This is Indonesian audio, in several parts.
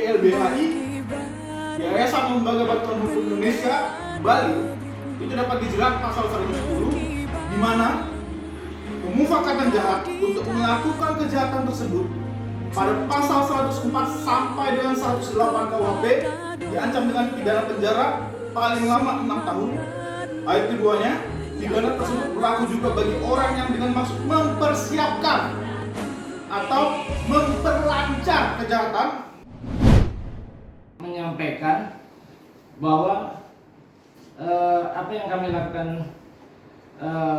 YLBHI, Yayasan Lembaga Bantuan Hukum Indonesia Bali, itu dapat dijerat pasal 110, di mana memufakatan jahat untuk melakukan kejahatan tersebut pada pasal 104 sampai dengan 108 KUHP diancam dengan pidana penjara paling lama 6 tahun. Ayat keduanya, pidana tersebut berlaku juga bagi orang yang dengan maksud mempersiapkan atau memperlancar kejahatan, menyampaikan bahwa apa yang kami lakukan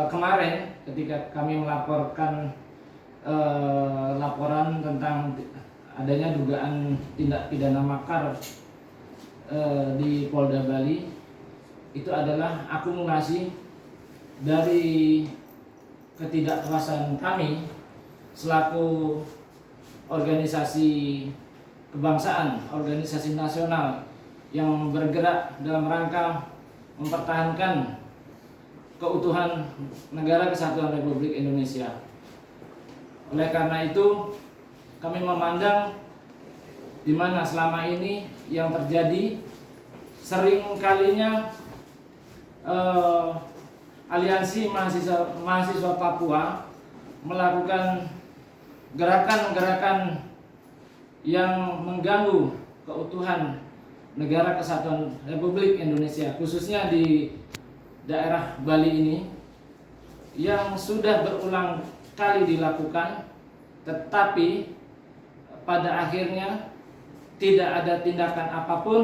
kemarin ketika kami melaporkan laporan tentang adanya dugaan tindak pidana makar di Polda Bali itu adalah akumulasi dari ketidakpuasan kami selaku organisasi kebangsaan, organisasi nasional yang bergerak dalam rangka mempertahankan keutuhan Negara Kesatuan Republik Indonesia. Oleh karena itu, kami memandang di mana selama ini yang terjadi sering kalinya aliansi mahasiswa Papua melakukan gerakan-gerakan yang mengganggu keutuhan Negara Kesatuan Republik Indonesia, khususnya di daerah Bali ini, yang sudah berulang kali dilakukan, tetapi pada akhirnya tidak ada tindakan apapun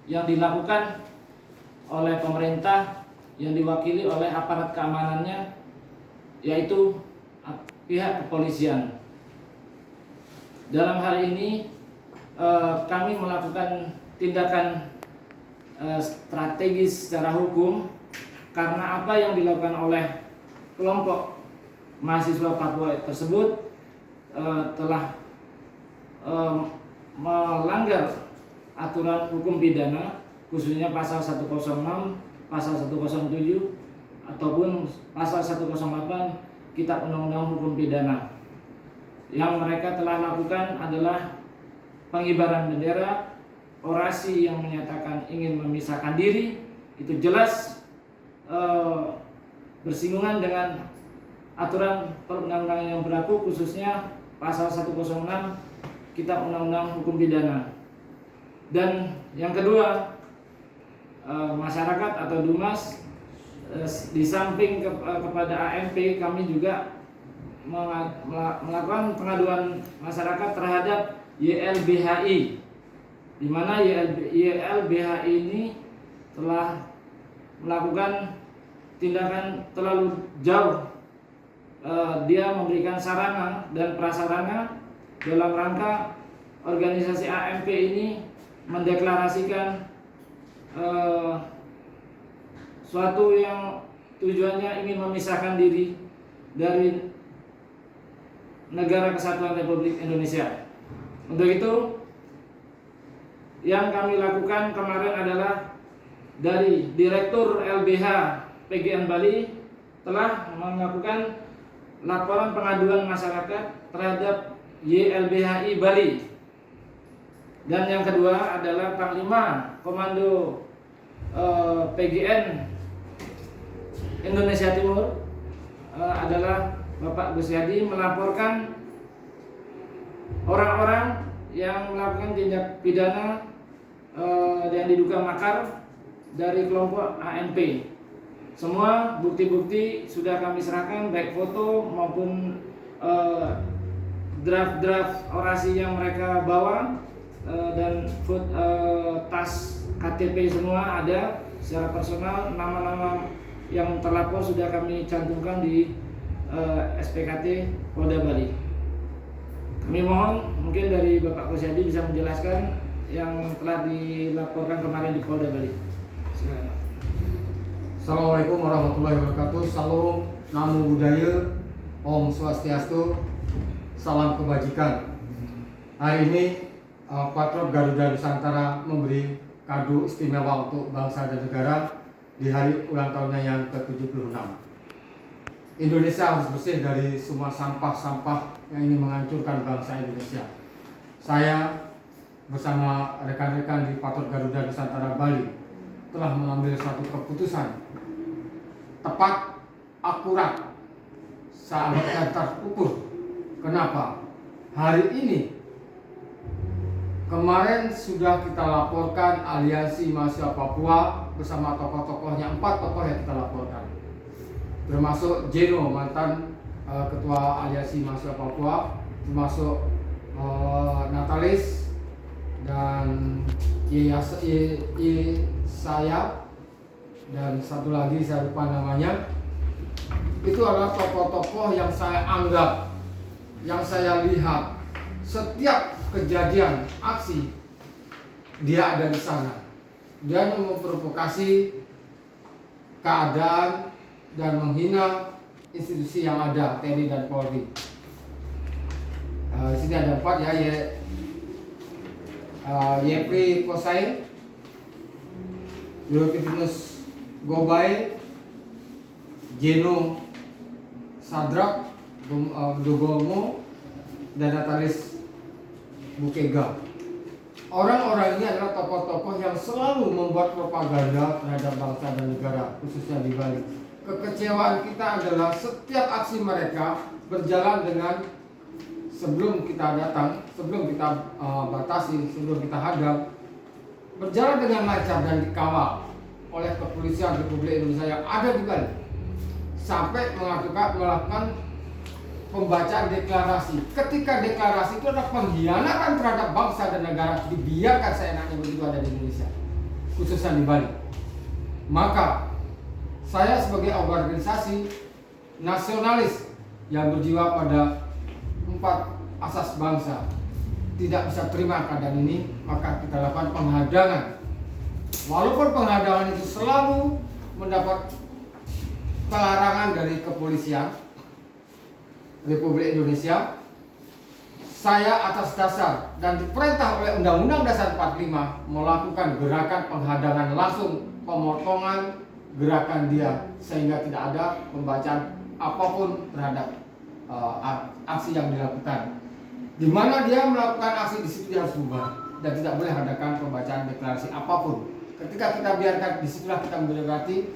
yang dilakukan oleh pemerintah yang diwakili oleh aparat keamanannya, yaitu pihak kepolisian. Dalam hal ini kami melakukan tindakan strategis secara hukum karena apa yang dilakukan oleh kelompok mahasiswa Papua tersebut telah melanggar aturan hukum pidana, khususnya pasal 106, pasal 107 ataupun pasal 108 Kitab Undang-Undang Hukum Pidana. Yang mereka telah lakukan adalah pengibaran bendera, orasi yang menyatakan ingin memisahkan diri, itu jelas bersinggungan dengan aturan perundang-undangan yang berlaku, khususnya pasal 106 Kitab Undang-Undang Hukum Pidana. Dan yang kedua, masyarakat atau Dumas di samping kepada AMP, kami juga melakukan pengaduan masyarakat terhadap YLBHI, di mana YLBHI ini telah melakukan tindakan terlalu jauh. Dia memberikan sarana dan prasarana dalam rangka organisasi AMP ini mendeklarasikan suatu yang tujuannya ingin memisahkan diri dari Negara Kesatuan Republik Indonesia. Untuk itu, yang kami lakukan kemarin adalah dari Direktur LBH PGN Bali telah melakukan laporan pengaduan masyarakat terhadap YLBHI Bali. Dan yang kedua adalah Panglima Komando PGN Indonesia Timur adalah Bapak Gus Yadi melaporkan orang-orang yang melakukan tindak pidana yang diduga makar dari kelompok AMP. Semua bukti-bukti sudah kami serahkan, baik foto maupun draft-draft orasi yang mereka bawa, dan tas KTP semua ada secara personal. Nama-nama yang terlapor sudah kami cantumkan di SPKT Polda Bali. Kami mohon mungkin dari Bapak Kosyadi bisa menjelaskan yang telah dilaporkan kemarin di Polda Bali. Silakan. Assalamualaikum warahmatullahi wabarakatuh. Salam, namo buddhaya, Om Swastiastu, salam kebajikan. Hari ini Patrol Garuda Nusantara memberi kado istimewa untuk bangsa dan negara di hari ulang tahunnya yang ke-76. Indonesia harus bersih dari semua sampah-sampah yang ingin menghancurkan bangsa Indonesia. Saya bersama rekan-rekan di Patrol Garuda Nusantara Bali telah mengambil satu keputusan tepat, akurat, sangat dan terukur. Kenapa? Hari ini kemarin sudah kita laporkan Aliansi Mahasiswa Papua bersama tokoh-tokohnya, 4 tokoh yang kita laporkan, termasuk Jeno, mantan Ketua Aliansi Mahasiswa Papua, termasuk Natalis dan saya, dan satu lagi saya lupa namanya. Itu adalah tokoh-tokoh yang saya anggap, yang saya lihat setiap kejadian aksi dia ada di sana. Dia memprovokasi keadaan dan menghina institusi yang ada, TNI dan Polri. Di sini ada 4 ya, Yepri Kosai, Yulkitinus Gobay, Jeno Sadrak Dogomo, dan Natalis Bukega. Orang-orang ini adalah tokoh-tokoh yang selalu membuat propaganda terhadap bangsa dan negara, khususnya di Bali. Kekecewaan kita adalah setiap aksi mereka berjalan dengan, sebelum kita datang, sebelum kita batasi, sebelum kita hadap, berjalan dengan lancar dan dikawal oleh kepolisian Republik Indonesia yang ada di Bali, sampai melakukan pembacaan deklarasi. Ketika deklarasi itu adalah pengkhianatan terhadap bangsa dan negara, dibiarkan seenaknya begitu ada di Indonesia, khususnya di Bali. Maka saya sebagai organisasi nasionalis yang berjiwa pada 4 asas bangsa tidak bisa terima keadaan ini, maka kita lakukan penghadangan. Walaupun penghadangan itu selalu mendapat pelarangan dari kepolisian Republik Indonesia, saya atas dasar dan diperintah oleh Undang-Undang Dasar 45 melakukan gerakan penghadangan langsung, pemotongan gerakan dia, sehingga tidak ada pembacaan apapun terhadap aksi yang dilakukan. Di mana dia melakukan aksi di situ dia harus bubar dan tidak boleh adakan pembacaan deklarasi apapun. Ketika kita biarkan, disitulah kita berarti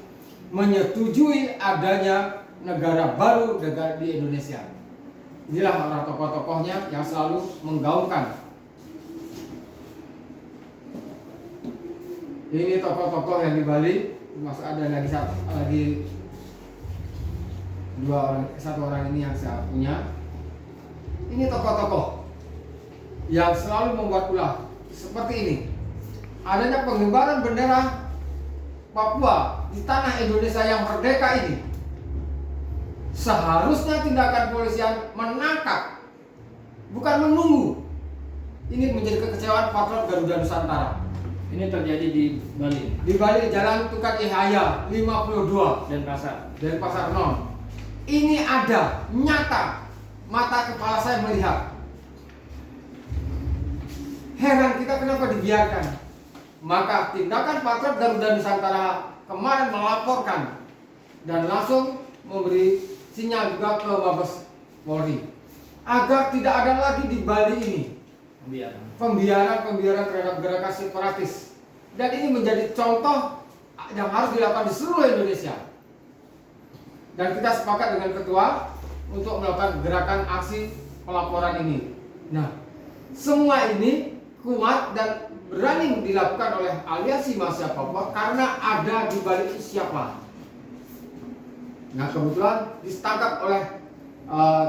menyetujui adanya negara baru di Indonesia. Inilah orang tokoh-tokohnya yang selalu menggaungkan. Ini tokoh-tokoh yang di Bali, termasuk ada lagi 2 orang, 1 orang ini yang saya punya. Ini tokoh-tokoh yang selalu membuat ulah seperti ini. Adanya pengibaran bendera Papua di tanah Indonesia yang merdeka ini, seharusnya tindakan polisian menangkap, bukan menunggu. Ini menjadi kekecewaan Patrol Garuda Nusantara. Ini terjadi di Bali. Di Bali, Jalan Tukat Ihaya 52 Denpasar Non. Ini ada, nyata, mata kepala saya melihat. Heran kita kenapa dibiarkan. Maka tindakan Patrol Garuda Nusantara kemarin melaporkan dan langsung memberi sinyal juga ke Mabes Polri agar tidak ada lagi di Bali ini pembiaran terhadap gerakan separatis, dan ini menjadi contoh yang harus dilakukan di seluruh Indonesia. Dan kita sepakat dengan ketua untuk melakukan gerakan aksi pelaporan ini. Nah, semua ini kuat dan berani dilakukan oleh Aliansi Mahasiswa Papua karena ada di balik siapa. Nah, kebetulan ditangkap oleh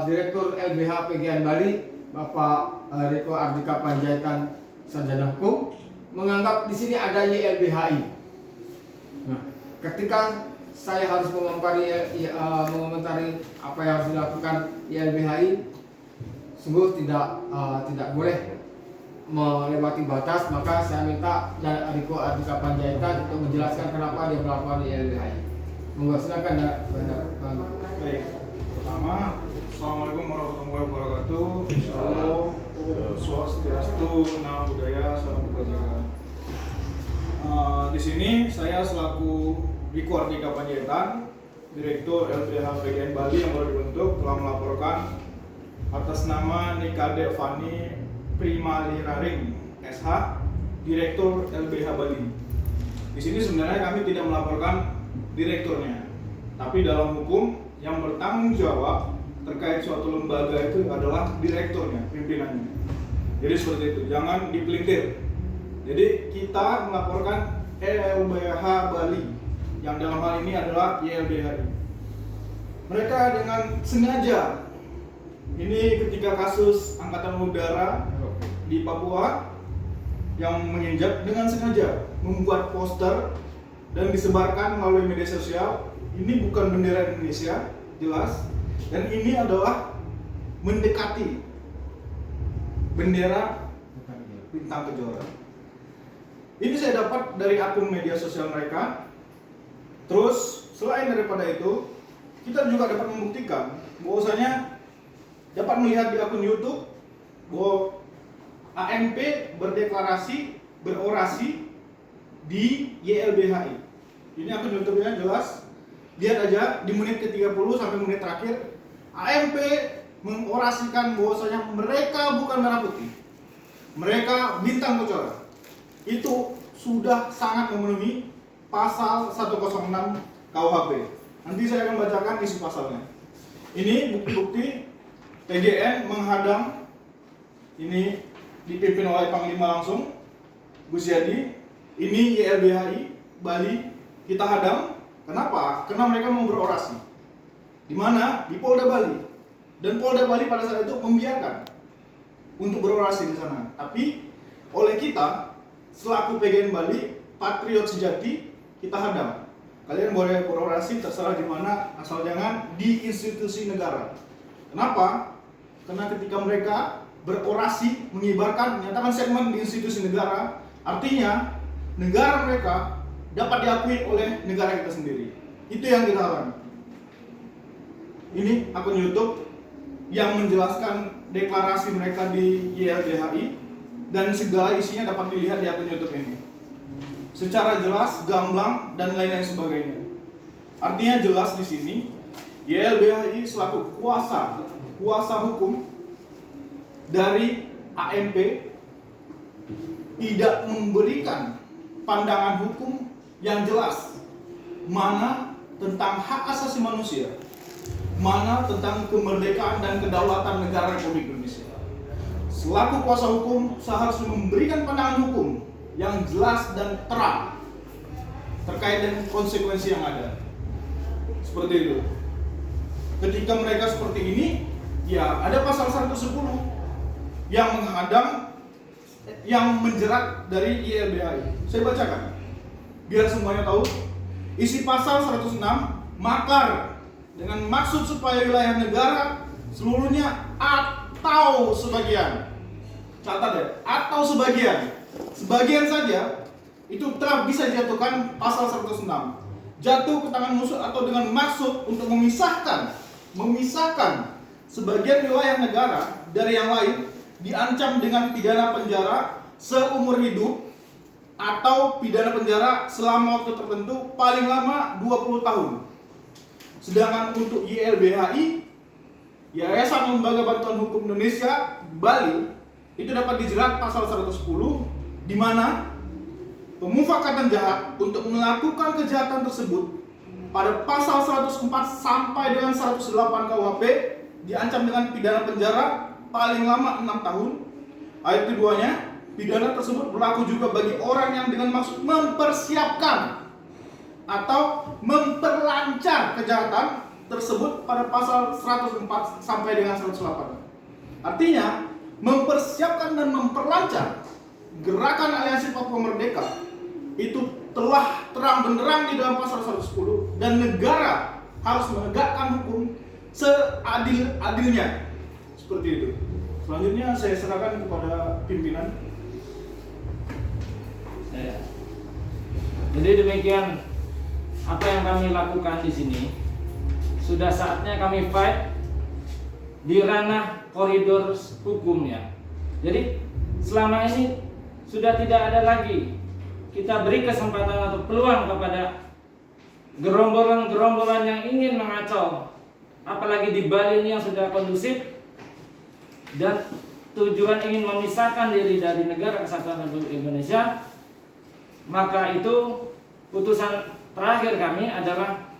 Direktur LBH PGN Bali, Bapak Riko Ardika Panjaitan, sarjana hukum, menganggap di sini ada YLBHI. Nah, ketika saya harus mengomentari apa yang harus dilakukan YLBHI, sungguh tidak boleh melewati batas, maka saya minta Riko Ardika Panjaitan untuk menjelaskan kenapa dia melakukan YLBHI. Monggo, silakan ya. Baik, pertama, Assalamualaikum warahmatullahi wabarakatuh. Insyaallah, swastiastu, nama budaya, salam kebajikan. Di sini saya selaku Riko Ardika Panjaitan, Direktur LBH PGN Bali yang baru dibentuk, telah melaporkan atas nama Nikade Fani Primaliraring, SH, Direktur LBH Bali. Di sini sebenarnya kami tidak melaporkan direkturnya, tapi dalam hukum yang bertanggung jawab terkait suatu lembaga itu adalah direkturnya, pimpinannya. Jadi seperti itu, jangan dipelintir. Jadi kita melaporkan LBH Bali, yang dalam hal ini adalah YLBHI. Mereka dengan sengaja, ini ketika kasus Angkatan Udara di Papua yang menginjak, dengan sengaja membuat poster dan disebarkan melalui media sosial. Ini bukan bendera Indonesia, jelas, dan ini adalah mendekati bendera bintang kejora. Ini saya dapat dari akun media sosial mereka. Terus selain daripada itu, kita juga dapat membuktikan bahwasanya dapat melihat di akun YouTube bahwa AMP berdeklarasi, berorasi di YLBHI. Ini akun YouTube-nya jelas. Lihat aja di menit ke-30 sampai menit terakhir, AMP mengorasikan bahwasanya mereka bukan merah putih, mereka bintang kejora. Itu sudah sangat memenuhi pasal 106 KUHP. Nanti saya akan bacakan isi pasalnya. Ini bukti-bukti TGN menghadang, ini dipimpin oleh Panglima langsung, Gus Yadi. Ini YLBHI Bali kita hadang. Kenapa? Karena mereka mau berorasi. Di mana? Di Polda Bali. Dan Polda Bali pada saat itu membiarkan untuk berorasi di sana. Tapi oleh kita selaku PGN Bali, patriot sejati, kita hadang. Kalian boleh berorasi terserah di mana, asal jangan di institusi negara. Kenapa? Karena ketika mereka berorasi, mengibarkan, menyatakan statement di institusi negara, artinya negara mereka dapat diakui oleh negara kita sendiri. Itu yang kita harapkan. Ini akun YouTube yang menjelaskan deklarasi mereka di YLBHI, dan segala isinya dapat dilihat di akun YouTube ini. Secara jelas, gamblang, dan lain-lain sebagainya. Artinya jelas di sini, YLBHI selaku kuasa hukum dari AMP tidak memberikan pandangan hukum yang jelas, mana tentang hak asasi manusia, mana tentang kemerdekaan dan kedaulatan negara Republik Indonesia. Selaku kuasa hukum, seharusnya memberikan pandangan hukum yang jelas dan terang terkait dengan konsekuensi yang ada. Seperti itu. Ketika mereka seperti ini, ya ada pasal 110 yang menghadang, yang menjerat dari YLBHI. Saya bacakan biar semuanya tahu. Isi pasal 106, makar dengan maksud supaya wilayah negara seluruhnya atau sebagian, catat ya, atau sebagian saja itu telah bisa dijatuhkan pasal 106, jatuh ke tangan musuh atau dengan maksud untuk memisahkan sebagian wilayah negara dari yang lain, diancam dengan pidana penjara seumur hidup atau pidana penjara selama waktu tertentu paling lama 20 tahun. Sedangkan untuk YLBHI, Yayasan Lembaga Bantuan Hukum Indonesia Bali, itu dapat dijerat pasal 110, di mana pemufakatan jahat untuk melakukan kejahatan tersebut pada pasal 104 sampai dengan 108 KUHP diancam dengan pidana penjara paling lama 6 tahun. Ayat keduanya, pidana tersebut berlaku juga bagi orang yang dengan maksud mempersiapkan atau memperlancar kejahatan tersebut pada pasal 104 sampai dengan 108. Artinya, mempersiapkan dan memperlancar gerakan Aliansi Papua Merdeka itu telah terang benderang di dalam pasal 110, dan negara harus menegakkan hukum seadil-adilnya. Seperti itu. Selanjutnya saya serahkan kepada pimpinan. Jadi demikian apa yang kami lakukan di sini. Sudah saatnya kami fight di ranah koridor hukumnya. Jadi selama ini sudah tidak ada lagi kita beri kesempatan atau peluang kepada gerombolan-gerombolan yang ingin mengacau, apalagi di Bali ini yang sudah kondusif, dan tujuan ingin memisahkan diri dari negara kesatuan Republik Indonesia, maka itu putusan terakhir kami adalah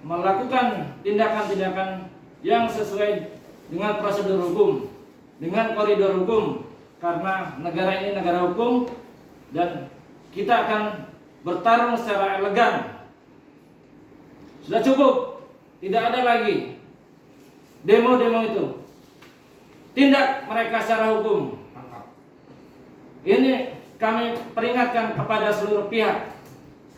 melakukan tindakan-tindakan yang sesuai dengan prosedur hukum, dengan koridor hukum, karena negara ini negara hukum dan kita akan bertarung secara elegan. Sudah cukup, tidak ada lagi demo-demo itu. Tindak mereka secara hukum. Ini kami peringatkan kepada seluruh pihak,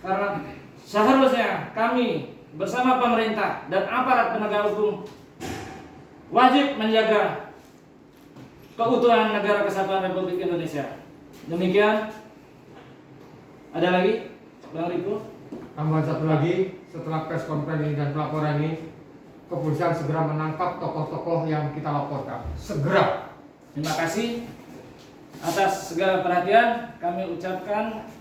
karena seharusnya kami bersama pemerintah dan aparat penegak hukum wajib menjaga keutuhan negara kesatuan Republik Indonesia. Demikian. Ada lagi, Bang Riko? Tambahan satu lagi, setelah press conference ini dan pelaporan ini, kepolisian segera menangkap tokoh-tokoh yang kita laporkan. Segera. Terima kasih atas segala perhatian. Kami ucapkan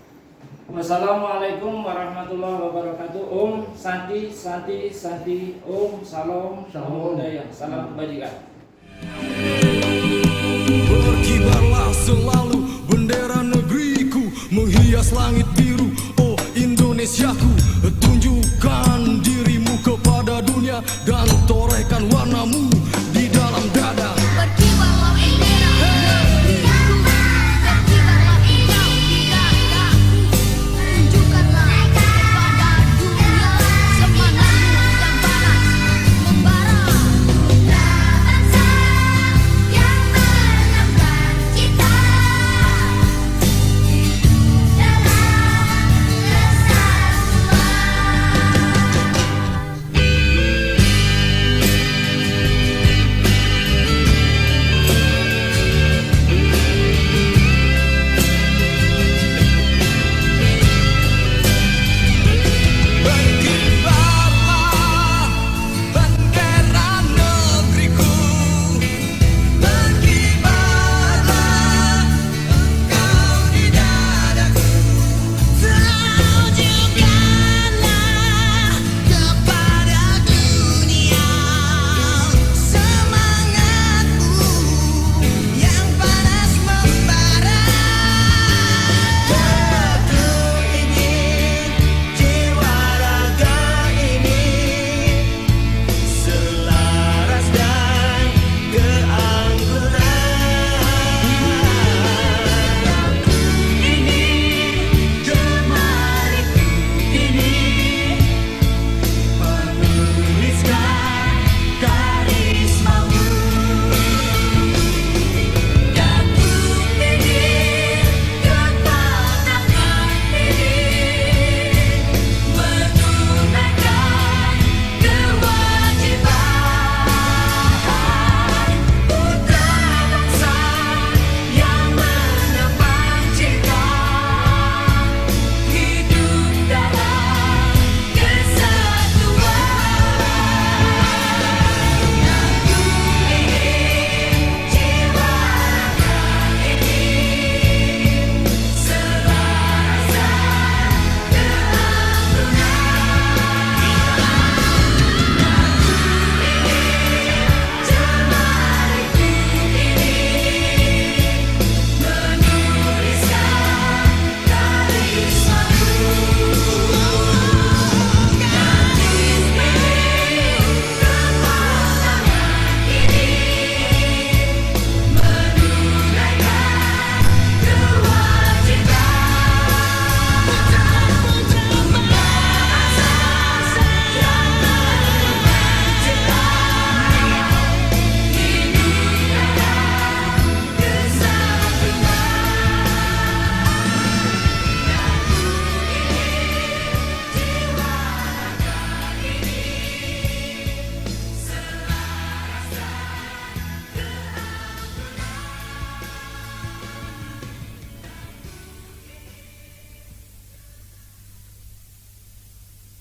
wassalamualaikum warahmatullahi wabarakatuh. Om Santi Santi Santi. Om Salam Namo Buddhaya. Salam kebajikan. Berkibarlah selalu